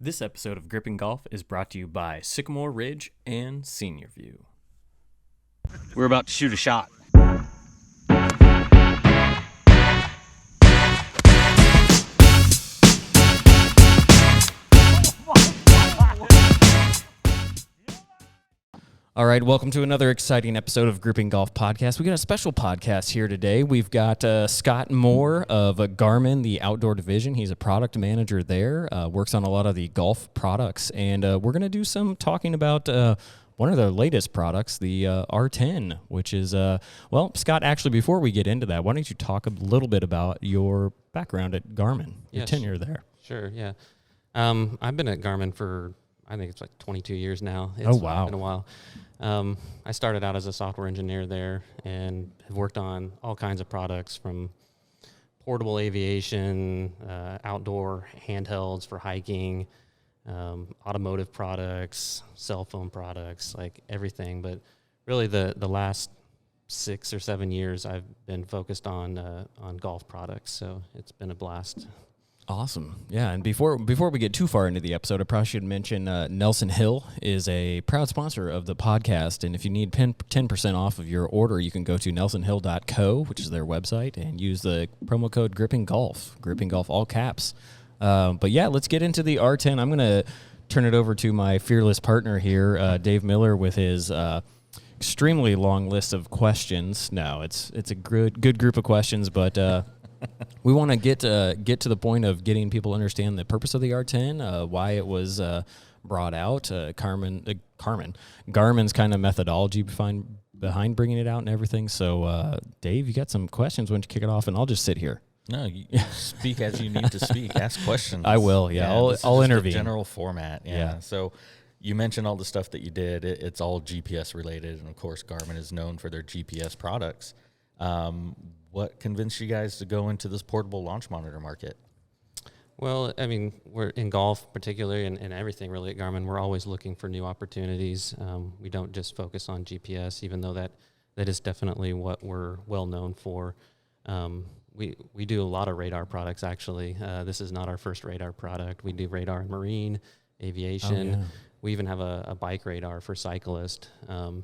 This episode of Gripping Golf is brought to you by Sycamore Ridge and Senior View. We're about to shoot a shot. All right, welcome to another exciting episode of Gripping Golf Podcast. We got a special podcast here today. We've got Scott Moore of Garmin, the outdoor division. He's a product manager there, works on a lot of the golf products, and we're going to do some talking about one of their latest products, the R10, which is, well, Scott, actually, before we get into that, why don't you talk a little bit about your background at Garmin, your tenure there? Sure, yeah. I've been at Garmin for, I think it's like 22 years now. It's Oh, wow. been a while. I started out as a software engineer there and have worked on all kinds of products from portable aviation, outdoor handhelds for hiking, automotive products, cell phone products, like everything. But really the last 6 or 7 years I've been focused on golf products. So it's been a blast. Awesome. Yeah, and before we get too far into the episode, I probably should mention Nelson Hill is a proud sponsor of the podcast, and if you need 10% off of your order, you can go to nelsonhill.co, which is their website, and use the promo code GrippingGolf, all caps. But yeah, let's get into the R10. I'm going to turn it over to my fearless partner here, Dave Miller, with his extremely long list of questions. No, it's a good group of questions, but... we want to get to the point of getting people to understand the purpose of the R10, why it was brought out, Garmin's kind of methodology behind bringing it out and everything. So, Dave, you got some questions? Why don't you kick it off, and I'll just sit here. No, you speak as you need to speak. Ask questions. I will, yeah. I'll intervene. The general format, yeah. So you mentioned all the stuff that you did. It's all GPS related, and, of course, Garmin is known for their GPS products. What convinced you guys to go into this portable launch monitor market? Well, I mean, we're in golf particularly and everything really at Garmin. We're always looking for new opportunities. We don't just focus on GPS, even though that is definitely what we're well known for. We do a lot of radar products, actually. This is not our first radar product. We do radar in marine, aviation. Oh, yeah. We even have a bike radar for cyclists.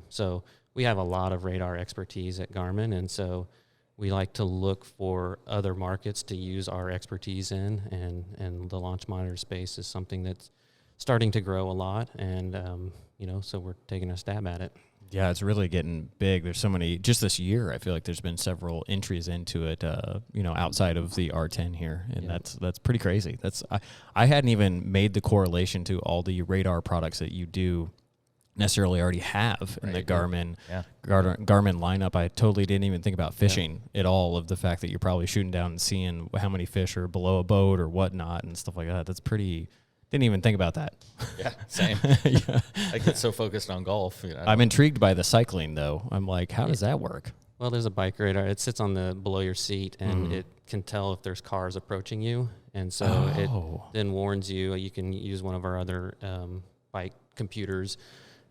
So we have a lot of radar expertise at Garmin, and so we like to look for other markets to use our expertise in, and the launch monitor space is something that's starting to grow a lot, and so we're taking a stab at it. Yeah, it's really getting big. There's so many. Just this year, I feel like there's been several entries into it. Outside of the R10 here, and that's pretty crazy. I hadn't even made the correlation to all the radar products that you do necessarily already have in the Garmin lineup. I totally didn't even think about fishing at all, of the fact that you're probably shooting down and seeing how many fish are below a boat or whatnot and stuff like that. That's pretty. Didn't even think about that. Yeah, same. I get so focused on golf. I'm intrigued by the cycling though. I'm like, how does that work? Well, there's a bike radar. It sits on below your seat, and it can tell if there's cars approaching you, and so it then warns you. You can use one of our other bike computers,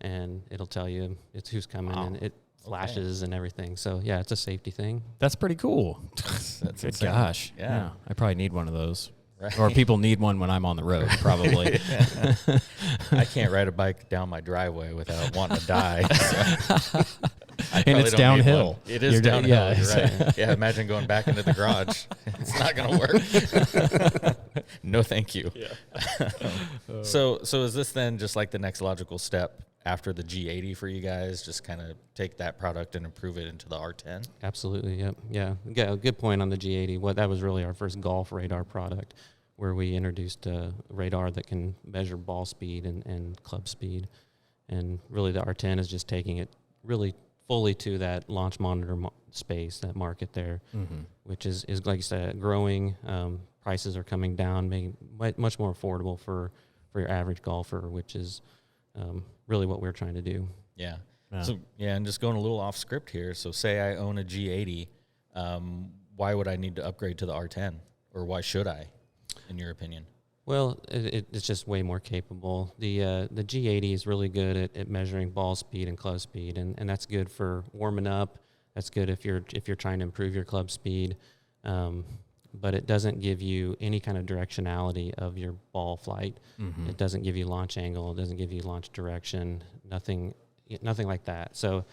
and it'll tell you it's who's coming, and it flashes and everything. So yeah, it's a safety thing. That's pretty cool. That's Good gosh. Yeah. I probably need one of those. Right. Or people need one when I'm on the road, probably. I can't ride a bike down my driveway without wanting to die. So and it's downhill. It is downhill. Yeah, you're right. Yeah, imagine going back into the garage. It's not going to work. No, thank you. Yeah. So is this then just like the next logical step after the G80 for you guys? Just kind of take that product and improve it into the R10? Absolutely. Yep. Yeah. A good point on the G80. That was really our first golf radar product, where we introduced a radar that can measure ball speed and club speed. And really the R10 is just taking it really fully to that launch monitor space, that market there, which is like you said, growing. Prices are coming down, making much more affordable for your average golfer, which is really what we're trying to do. Yeah. So, and just going a little off script here. So say I own a G80, why would I need to upgrade to the R10, or why should I, in your opinion? Well, it's just way more capable. The G80 is really good at measuring ball speed and club speed, and that's good for warming up. That's good if you're trying to improve your club speed. but it doesn't give you any kind of directionality of your ball flight. Mm-hmm. It doesn't give you launch angle. It doesn't give you launch direction. Nothing like that. So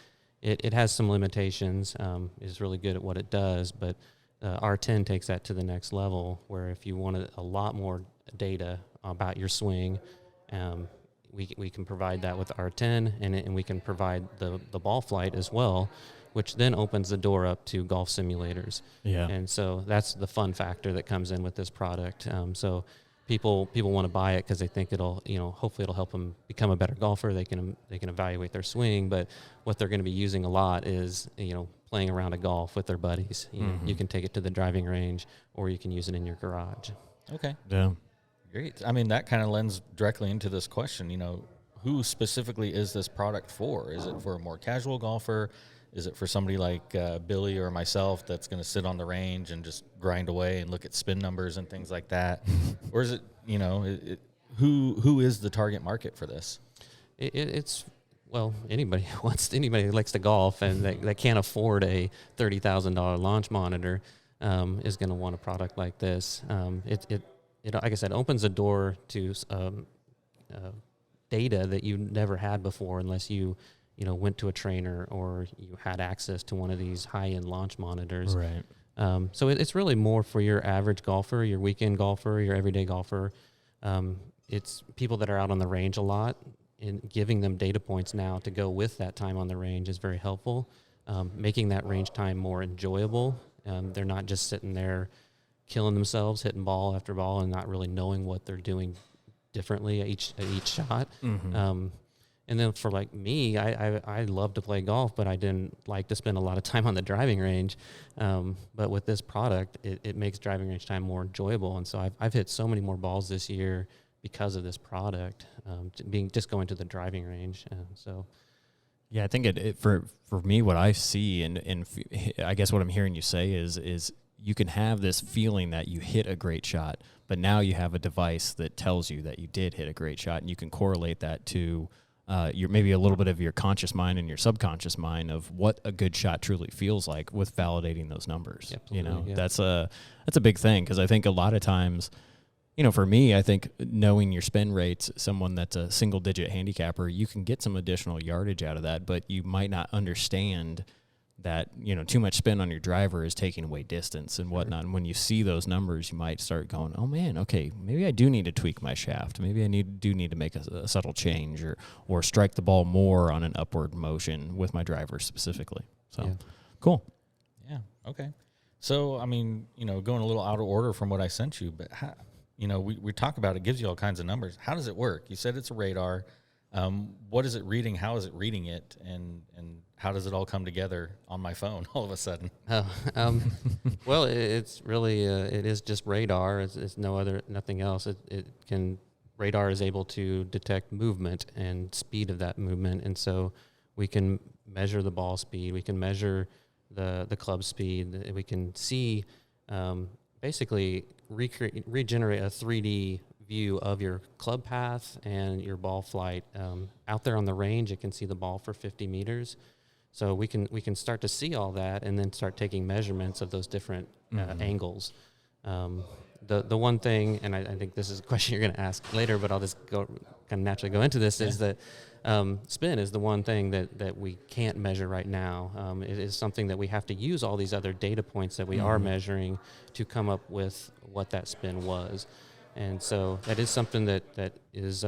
it has some limitations. It's really good at what it does, but R10 takes that to the next level, where if you wanted a lot more data about your swing, we can provide that with R10, and we can provide the ball flight as well, which then opens the door up to golf simulators. Yeah. And so that's the fun factor that comes in with this product. So people want to buy it because they think it'll, hopefully it'll help them become a better golfer. They can evaluate their swing, but what they're going to be using a lot is, playing around a golf with their buddies. You can take it to the driving range, or you can use it in your garage. Okay. Yeah. Great. I mean, that kind of lends directly into this question, who specifically is this product for? Is it for a more casual golfer? Is it for somebody like Billy or myself that's going to sit on the range and just grind away and look at spin numbers and things like that? Or is it, who is the target market for this? It's anybody who likes to golf and that can't afford a $30,000 launch monitor is going to want a product like this. It like I said, opens a door to data that you never had before, unless you went to a trainer or you had access to one of these high-end launch monitors. Right. So it's really more for your average golfer, your weekend golfer, your everyday golfer. It's people that are out on the range a lot, and giving them data points now to go with that time on the range is very helpful. Making that range time more enjoyable. They're not just sitting there killing themselves, hitting ball after ball, and not really knowing what they're doing differently at each shot. Mm-hmm. And then for like me, I love to play golf, but I didn't like to spend a lot of time on the driving range. But with this product, it makes driving range time more enjoyable. And so I've hit so many more balls this year because of this product, just going to the driving range. Yeah, I think it for me, what I see and I guess what I'm hearing you say is you can have this feeling that you hit a great shot, but now you have a device that tells you that you did hit a great shot, and you can correlate that to your maybe a little bit of your conscious mind and your subconscious mind of what a good shot truly feels like with validating those numbers. Absolutely, yeah. That's a big thing, because I think a lot of times, for me, I think knowing your spin rates, someone that's a single digit handicapper, you can get some additional yardage out of that, but you might not understand that, too much spin on your driver is taking away distance and whatnot. And when you see those numbers, you might start going, oh man, okay, maybe I do need to tweak my shaft. Maybe I do need to make a subtle change or strike the ball more on an upward motion with my driver specifically. So, yeah. Cool. Yeah. Okay. So, I mean, going a little out of order from what I sent you, but how, we talk about it, gives you all kinds of numbers. How does it work? You said it's a radar. What is it reading? How is it reading it? And how does it all come together on my phone all of a sudden? Well, it's really, it is just radar. It's nothing else. Radar is able to detect movement and speed of that movement. And so we can measure the ball speed. We can measure the club speed. We can see, basically regenerate a 3D view of your club path and your ball flight. Out there on the range, it can see the ball for 50 meters. So we can start to see all that and then start taking measurements of those different angles. The one thing, and I think this is a question you're going to ask later, but I'll just kind of naturally go into this, is that spin is the one thing that we can't measure right now. It is something that we have to use all these other data points that we are measuring to come up with what that spin was. And so that is something that is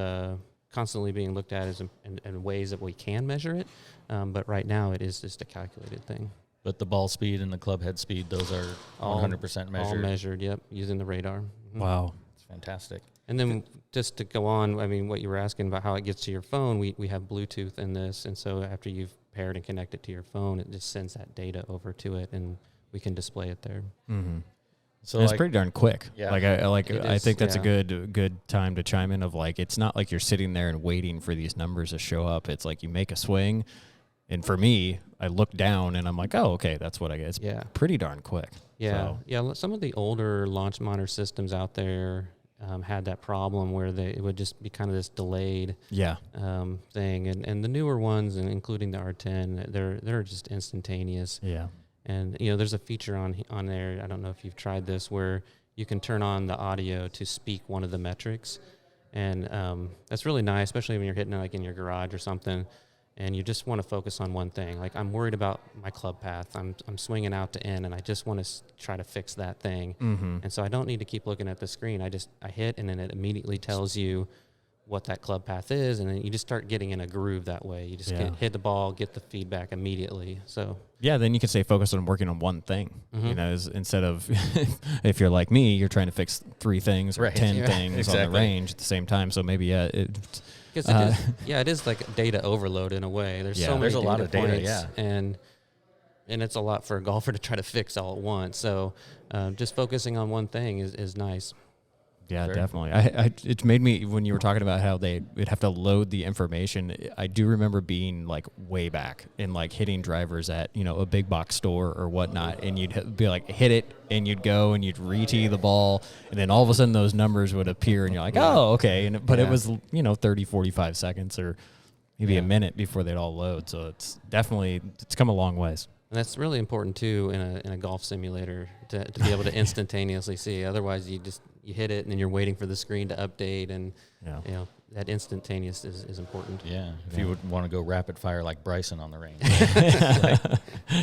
constantly being looked at in ways that we can measure it. But right now it is just a calculated thing. But the ball speed and the club head speed, those are 100% measured. All measured, yep, using the radar. Wow. It's fantastic. And then just to go on, I mean, what you were asking about how it gets to your phone, we have Bluetooth in this. And so after you've paired and connected to your phone, it just sends that data over to it, and we can display it there. Mm-hmm. So it's pretty darn quick. Yeah. I think that's a good time to chime in of it's not like you're sitting there and waiting for these numbers to show up. It's like you make a swing, and for me, I look down and I'm like, oh, okay, that's what I get. It's pretty darn quick. Yeah. So. Yeah. Some of the older launch monitor systems out there had that problem where it would just be kind of this delayed thing. And the newer ones, and including the R10, they're just instantaneous. Yeah. And, you know, there's a feature on there, I don't know if you've tried this, where you can turn on the audio to speak one of the metrics. And that's really nice, especially when you're hitting it like in your garage or something, and you just want to focus on one thing. Like, I'm worried about my club path. I'm swinging out to in, and I just want to try to fix that thing. Mm-hmm. And so I don't need to keep looking at the screen. I hit, and then it immediately tells you what that club path is, and then you just start getting in a groove that way. You just hit the ball, get the feedback immediately. So yeah, then you can stay focused on working on one thing. Mm-hmm. You know, instead of if you're like me, you're trying to fix 3 things or 10 things on the range at the same time. So maybe it is like data overload in a way. There's so many there's a lot of data, points, and it's a lot for a golfer to try to fix all at once. So just focusing on one thing is nice. Yeah, Sure. definitely. It made me, when you were talking about how they would have to load the information, I do remember being like way back and like hitting drivers at, you know, a big box store or whatnot, and you'd be like, hit it, and you'd go and you'd re-tee the ball, and then all of a sudden those numbers would appear, and you're like, oh, okay. But it was, you know, 30, 45 seconds or maybe a minute before they'd all load. So it's come a long ways. And that's really important too in a golf simulator to be able to instantaneously see. Otherwise, you hit it and then you're waiting for the screen to update, and you know, that instantaneous is important. Yeah, if you would want to go rapid fire like Bryson on the range.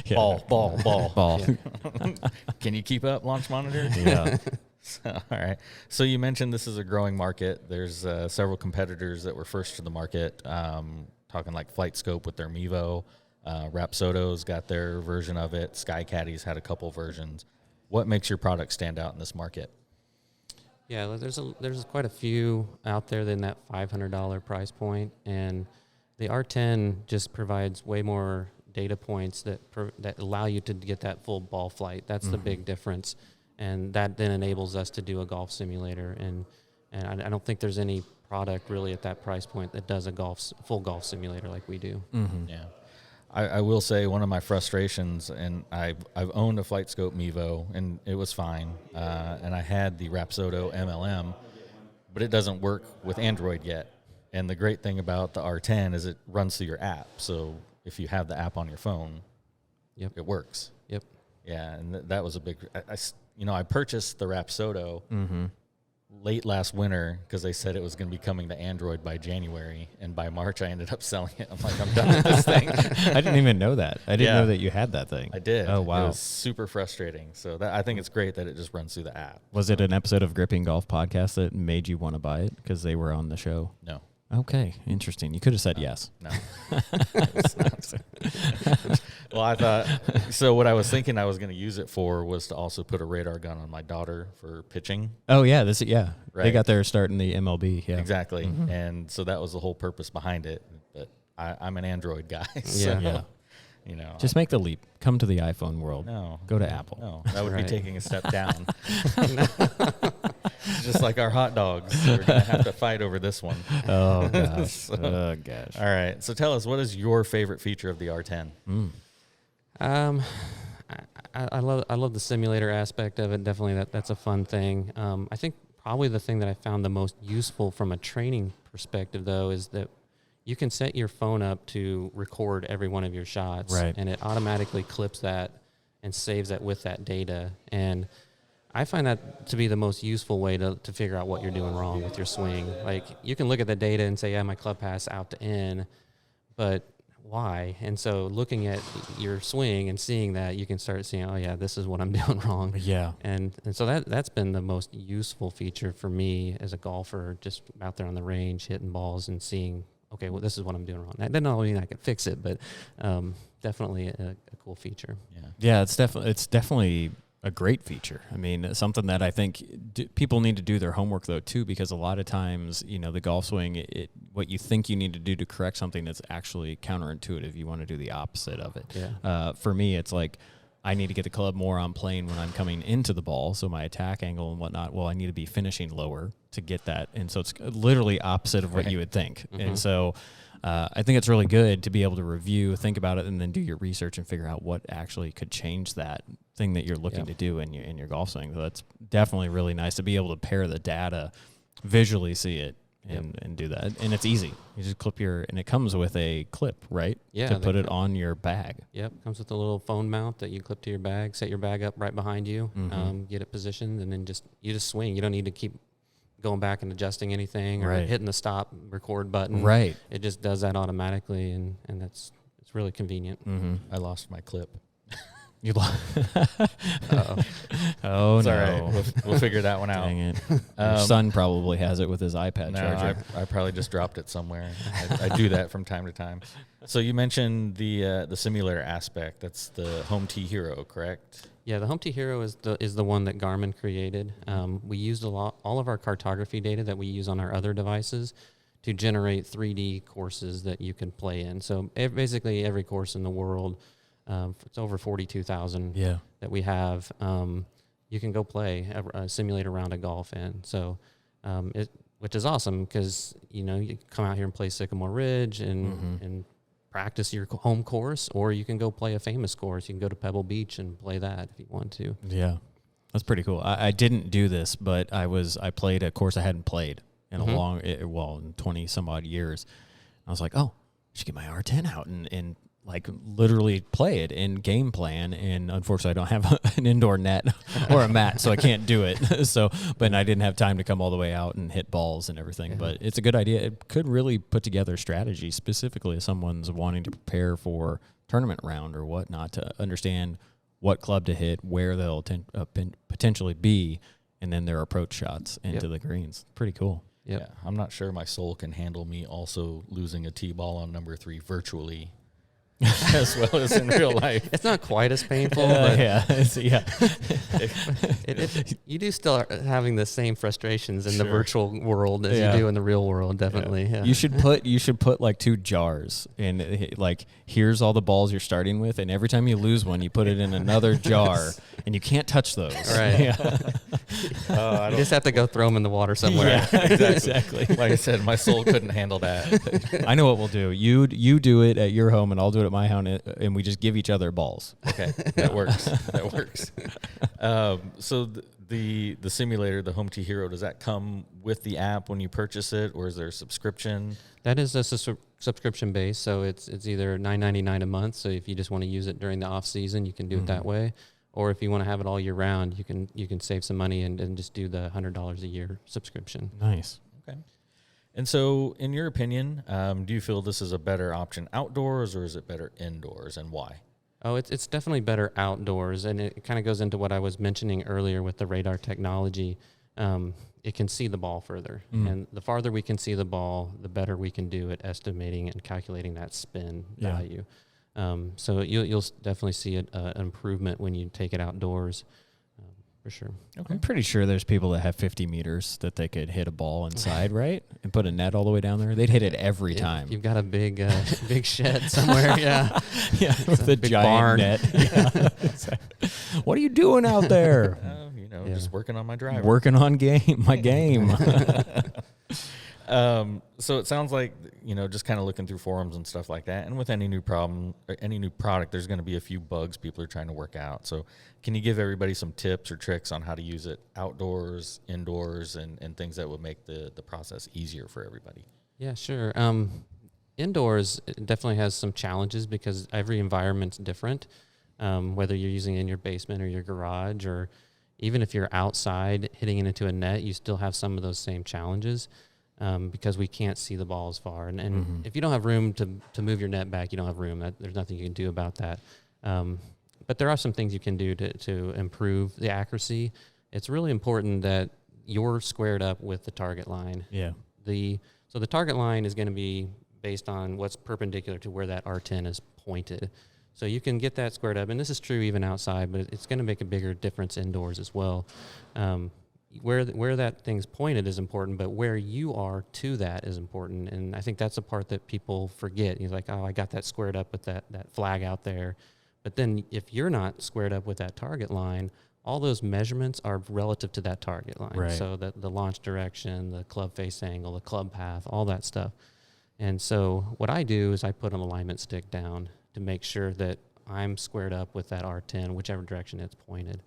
Like, ball. Yeah. Can you keep up, launch monitor? Yeah. All right. So you mentioned this is a growing market. There's several competitors that were first to the market, talking like Flight Scope with their Mevo. Rapsodo's got their version of it. Sky Caddy's had a couple versions. What makes your product stand out in this market? Yeah, there's quite a few out there than that $500 price point, and the R10 just provides way more data points that allow you to get that full ball flight. That's the big difference, and that then enables us to do a golf simulator. And I don't think there's any product really at that price point that does a full golf simulator like we do. Mm-hmm. Yeah. I will say one of my frustrations, and I've owned a Flight Scope Mevo, and it was fine. And I had the Rapsodo MLM, but it doesn't work with Android yet. And the great thing about the R10 is it runs through your app. So if you have the app on your phone, it works. Yep. Yeah, and that was a big. I purchased the Rapsodo late last winter because they said it was going to be coming to Android by January, and by March I ended up selling it. I'm like, I'm done with this thing. I didn't even know that. I didn't know that you had that thing. I did. Oh, wow. It was super frustrating. So I think it's great that it just runs through the app. Was it an episode of Gripping Golf Podcast that made you want to buy it because they were on the show? No. Okay, interesting. You could have said yes. No. Well, I thought, so what I was thinking I was going to use it for was to also put a radar gun on my daughter for pitching. Oh, yeah. They Right. got their start in the MLB. Yeah. Exactly. And so that was the whole purpose behind it. But I'm an Android guy. So, Yeah. you know. Just make the leap. Come to the iPhone world. No. Go to Apple. No, that would Right. be taking a step down. Just like our hot dogs. We're going to have to fight over this one. Oh, gosh. Oh, gosh. All right. So tell us, what is your favorite feature of the R10? I love the simulator aspect of it. Definitely, that's a fun thing. I think probably the thing that I found the most useful from a training perspective, though, is that you can set your phone up to record every one of your shots, right, and it automatically clips that and saves that with that data. And I find that to be the most useful way to figure out what you're doing wrong with your swing. Like, you can look at the data and say, yeah, my club pass out to in, but why? And so looking at your swing and seeing that, you can start seeing, oh yeah, this is what I'm doing wrong. Yeah. And so that's been the most useful feature for me as a golfer, just out there on the range, hitting balls and seeing, okay, well, this is what I'm doing wrong. That doesn't always mean I can fix it, but definitely a cool feature. Yeah, it's definitely a great feature. I mean, something that I think people need to do their homework, though, too, because a lot of times, you know, the golf swing, what you think you need to do to correct something that's actually counterintuitive. You want to do the opposite of it. Yeah. For me, it's like I need to get the club more on plane when I'm coming into the ball, so my attack angle and whatnot. Well, I need to be finishing lower to get that. And so it's literally opposite of what you would think. Mm-hmm. And so I think it's really good to be able to review, think about it, and then do your research and figure out what actually could change that thing that you're looking to do in your golf swing. So that's definitely really nice to be able to pair the data, visually see it, and do that. And it's easy. You just clip and it comes with a clip, right? Yeah. To put it on your bag. Yep. Comes with a little phone mount that you clip to your bag, set your bag up right behind you, get it positioned, and then you just swing. You don't need to keep going back and adjusting anything or hitting the stop record button. Right. It just does that automatically, and it's really convenient. I lost my clip. You Uh-oh. Oh, It's no. all right. We'll figure that one out. Dang it. Your son probably has it with his iPad No, charger. I probably just dropped it somewhere. I do that from time to time. So you mentioned the simulator aspect. That's the Home T Hero, correct? Yeah, the Home T Hero is the one that Garmin created. We used all of our cartography data that we use on our other devices to generate 3D courses that you can play in. So basically every course in the world, it's over 42,000 that we have. You can go play a simulator round of golf in. So which is awesome because you come out here and play Sycamore Ridge and practice your home course, or you can go play a famous course. You can go to Pebble Beach and play that if you want to. Yeah, that's pretty cool. I didn't do this, but I played a course I hadn't played in in 20 some odd years. I was like, oh, I should get my R10 out and like literally play it in game plan. And unfortunately I don't have an indoor net or a mat, so I can't do it. But I didn't have time to come all the way out and hit balls and everything, but it's a good idea. It could really put together strategy specifically if someone's wanting to prepare for tournament round or whatnot, to understand what club to hit, where they'll potentially be, and then their approach shots into the greens. Pretty cool. Yep. Yeah, I'm not sure my soul can handle me also losing a tee ball on number 3 virtually as well as in real life. It's not quite as painful, but you do still are having the same frustrations in the virtual world as you do in the real world. Definitely. Yeah. You should put like 2 jars, and like here's all the balls you're starting with, and every time you lose one, you put it in another jar, and you can't touch those. Right. You just have to go throw them in the water somewhere. Yeah, exactly. Like I said, my soul couldn't handle that. I know what we'll do. You do it at your home, and I'll do it at my home, and we just give each other balls. Okay, that works. That works. So the simulator, the Home T Hero, does that come with the app when you purchase it, or is there a subscription? That is a subscription base, so it's either $9.99 a month. So if you just want to use it during the off season, you can do it that way. Or if you want to have it all year round, you can save some money and just do the $100 a year subscription. Nice. Okay. And so, in your opinion, do you feel this is a better option outdoors, or is it better indoors, and why? Oh, it's definitely better outdoors, and it kind of goes into what I was mentioning earlier with the radar technology. It can see the ball further, and the farther we can see the ball, the better we can do at estimating and calculating that spin value. So you'll definitely see an improvement when you take it outdoors, for sure. Okay. I'm pretty sure there's people that have 50 meters that they could hit a ball inside, right? And put a net all the way down there. They'd hit it every time. You've got a big big shed somewhere, yeah, with a big giant barn. net. Yeah. What are you doing out there? Just working on my driver. Working on my game. So it sounds like, just kind of looking through forums and stuff like that. And with any new product, there's going to be a few bugs people are trying to work out. So can you give everybody some tips or tricks on how to use it outdoors, indoors, and things that would make the process easier for everybody? Yeah, sure. Indoors, it definitely has some challenges because every environment's different, whether you're using it in your basement or your garage, or even if you're outside hitting it into a net, you still have some of those same challenges. Because we can't see the ball as far. And if you don't have room to move your net back, you don't have room. There's nothing you can do about that. But there are some things you can do to improve the accuracy. It's really important that you're squared up with the target line. Yeah. So the target line is going to be based on what's perpendicular to where that R10 is pointed. So you can get that squared up. And this is true even outside, but it's going to make a bigger difference indoors as well. Where that thing's pointed is important, but where you are to that is important. And I think that's the part that people forget. You're like, oh, I got that squared up with that flag out there. But then if you're not squared up with that target line, all those measurements are relative to that target line. Right. So the launch direction, the club face angle, the club path, all that stuff. And so what I do is I put an alignment stick down to make sure that I'm squared up with that R10, whichever direction it's pointed.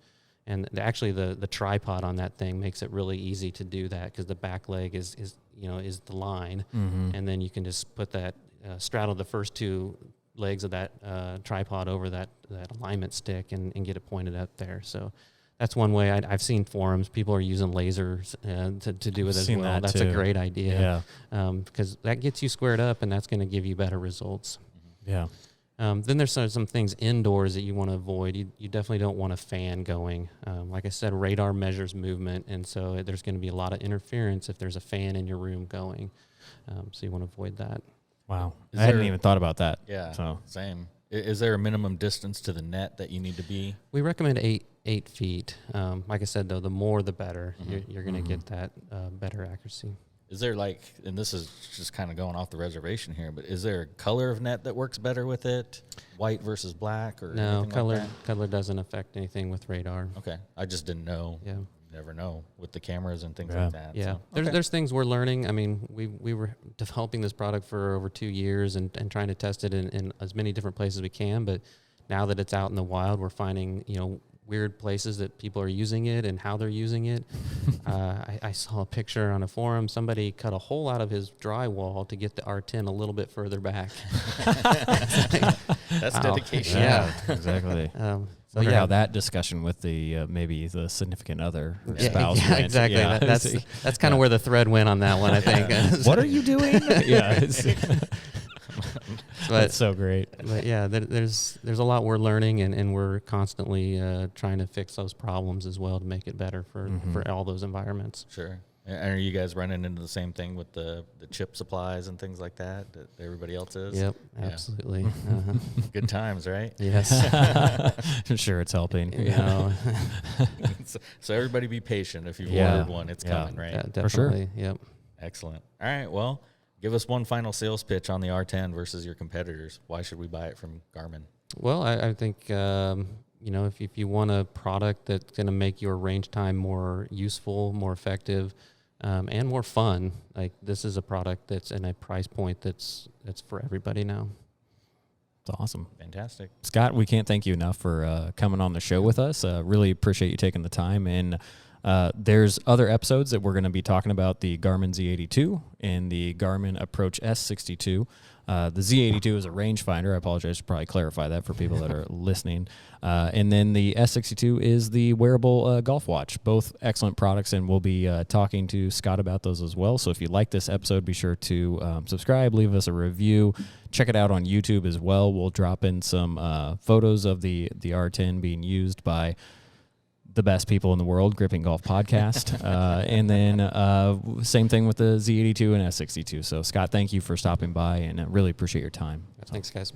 And actually, the tripod on that thing makes it really easy to do that because the back leg is the line, and then you can just put that straddle the first two legs of that tripod over that alignment stick and get it pointed up there. So that's one way. I've seen forums. People are using lasers to do it as well. That's a great idea. Because that gets you squared up, and that's going to give you better results. Yeah. Then there's some things indoors that you want to avoid. You definitely don't want a fan going. Like I said, radar measures movement, and so there's going to be a lot of interference if there's a fan in your room going. So you want to avoid that. Wow. I hadn't even thought about that. Yeah, so. Same. Is there a minimum distance to the net that you need to be? We recommend 8 feet. Like I said, though, the more the better. You're going to get that better accuracy. Is there and this is just kind of going off the reservation here, but is there a color of net that works better with it? White versus black or no, color doesn't affect anything with radar. Okay. I just didn't know. Yeah. You never know with the cameras and things like that. Yeah. So. There's things we're learning. I mean, we were developing this product for over 2 years and trying to test it in as many different places as we can, but now that it's out in the wild, we're finding, weird places that people are using it and how they're using it. I saw a picture on a forum. Somebody cut a hole out of his drywall to get the R10 a little bit further back. That's dedication. Yeah, exactly. So wonder how that discussion with the maybe the significant other or spouse yeah, went. exactly. Yeah. That's kind of where the thread went on that one, I think. What are you doing? Yeah. That's so great. But yeah, there's a lot we're learning, and we're constantly trying to fix those problems as well to make it better for all those environments. Sure. And are you guys running into the same thing with the chip supplies and things like that everybody else is? Yep, absolutely. Uh-huh. Good times, right? Yes. I'm sure it's helping. So everybody be patient. If you've ordered one, it's coming, right? Yeah, definitely. For sure. Yep. Excellent. All right. Well, give us one final sales pitch on the R10 versus your competitors. Why should we buy it from Garmin? Well, I think, if you want a product that's going to make your range time more useful, more effective, and more fun, like this is a product that's in a price point that's for everybody now. It's awesome. Fantastic. Scott, we can't thank you enough for coming on the show with us. Really appreciate you taking the time. And there's other episodes that we're going to be talking about the Garmin Z82 and the Garmin Approach S62. The Z82 is a rangefinder. I apologize to probably clarify that for people that are listening. And then the S62 is the wearable golf watch. Both excellent products, and we'll be talking to Scott about those as well. So if you like this episode, be sure to subscribe, leave us a review. Check it out on YouTube as well. We'll drop in some photos of the R10 being used by the best people in the world, GrippingGolf Podcast. And then same thing with the Z82 and S62. So, Scott, thank you for stopping by, and I really appreciate your time. Thanks, guys.